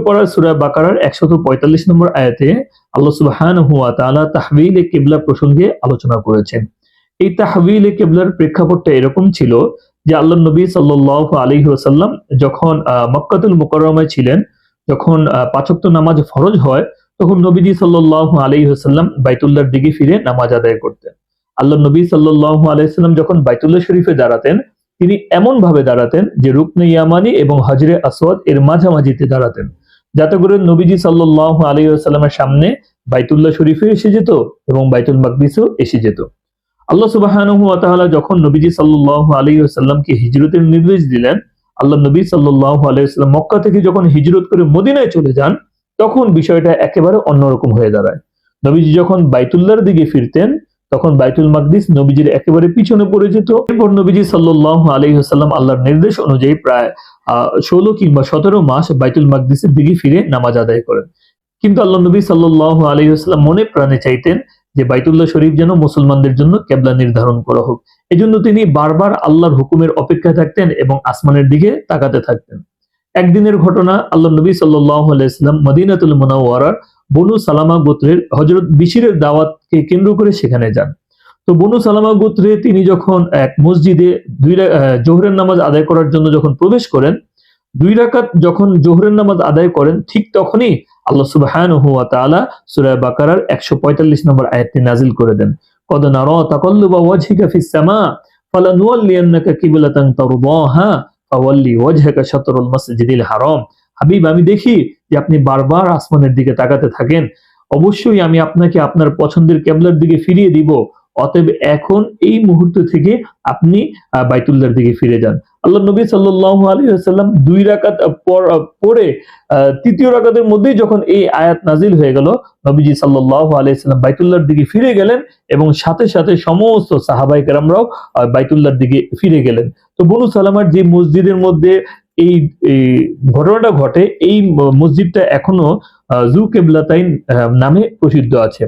পড়া সূরা বাকারার 145 নম্বর আয়াতে আল্লাহ সুবহানাহু ওয়া তাআলা তাহওয়িলে কিবলা প্রসঙ্গে আলোচনা করেছেন। এই তাহওয়িলে কিবলার প্রেক্ষাপটটা এরকম ছিল যে আল্লাহর নবী সাল্লাল্লাহু আলাইহি ওয়াসাল্লাম যখন মক্কাতুল মুকাররমায় ছিলেন, যখন ৫ ওয়াক্ত নামাজ ফরজ হয়, তখন নবীজি সাল্লাল্লাহু আলাইহি ওয়াসাল্লাম বাইতুল্লাহর দিকে ফিরে নামাজ আদায় করতেন। আল্লাহর নবী সাল্লাল্লাহু আলাইহি ওয়াসাল্লাম যখন বাইতুল্লাহ শরীফে দাঁড়াতেন, তিনি এমন ভাবে দাঁড়াতেন যে রুকনে ইয়ামানি এবং হাজরে আসওয়াদ এর মাঝামাঝিতে দাঁড়াতেন, যাতে করে নবীজি সাল্লাল্লাহু আলাইহি ওয়াসাল্লামের সামনে বাইতুল্লাহ শরীফে এসে যেত এবং বাইতুল মাকদিসও এসে যেত। আল্লাহ সুবহানাহু ওয়া তাআলা যখন নবীজি সাল্লাল্লাহু আলাইহি ওয়াসাল্লামকে হিজরতের নির্দেশ দিলেন, আল্লাহ নবী সাল্লাল্লাহু আলাইহি ওয়াসাল্লাম মক্কা থেকে যখন হিজরত করে মদিনায় চলে যান, তখন বিষয়টা একেবারে অন্যরকম হয়ে দাঁড়ায়। নবীজি যখন বাইতুল্লাহর দিকে ফিরতেন, তখন বাইতুল মাকদিস নবীজির একেবারে পিছনে পড়ে যেত। এরপর নবীজি সাল্লাল্লাহু আলাইহি ওয়াসাল্লাম আল্লাহর নির্দেশ অনুযায়ী প্রায় 16 কিংবা 17 মাস বাইতুল মাকদিসের দিকে ফিরে নামাজ আদায় করেন। কিন্তু আল্লাহ নবী সাল্লাল্লাহু আলাইহি ওয়াসাল্লাম মনে প্রাণে চাইতেন যে বাইতুল্লাহ শরীফ যেন মুসলমানদের জন্য কিবলা নির্ধারণ করা হোক। এজন্য তিনি বারবার আল্লাহর হুকুমের অপেক্ষায় থাকতেন এবং আসমানের দিকে তাকাতে থাকতেন। একদিনের ঘটনা, আল্লাহ নবী সাল্লাল্লাহু আলাইহি ওয়াসাল্লাম মদিনাতুল মুনাওয়ারার বনু সালামা গোত্রের হযরত বিশিরের দাওয়াতকে কেন্দ্র করে সেখানে যান। তো বনু সালামা গোত্রে তিনি যখন এক মসজিদে জোহরের নামাজ আদায় করার জন্য যখন প্রবেশ করেন, 2 রাকাত যখন জোহরের নামাজ আদায় করেন, ঠিক তখনই আল্লাহ সুবহানাহু ওয়া তাআলা সূরা বাকারার 145 নম্বর আয়াতটি নাযিল করে দেন। কদ নারা তাকাল্লুবা ওয়াজহিকা ফিস সামা ফালানুওয়াল্লিয়ান্নাকা কিবলাতান তারদাহা ফাওয়াল্লি ওয়াজহাকা শাতরুল মাসজিদিল হারাম। হাবিব, আমি দেখি যে আপনি বারবার আসমানের দিকে তাকাতে থাকেন, অবশ্যই আমি আপনাকে আপনার পছন্দের কিবলার দিকে ফিরিয়ে দিব। অতএব এখন এই মুহূর্ত থেকে আপনি বাইতুল্লাহর দিকে ফিরে যান। আল্লাহ নবী সাল্লাল্লাহু আলাইহি ওয়াসাল্লাম 2 রাকাত পড়ে তৃতীয় রাকাতের মধ্যেই যখন এই আয়াত নাজিল হয়ে গেল, নবীজি সাল্লাল্লাহু আলাইহি ওয়াসাল্লাম বাইতুল্লাহর দিকে ফিরে গেলেন এবং সাথে সাথে সমস্ত সাহাবায়ে কেরামরাও বাইতুল্লাহর দিকে ফিরে গেলেন। তো বনু সালামার যে মসজিদের মধ্যে এই ঘটনাটা ঘটে, এই মসজিদটা এখনো যু কিবলাতাইন নামে প্রসিদ্ধ আছে।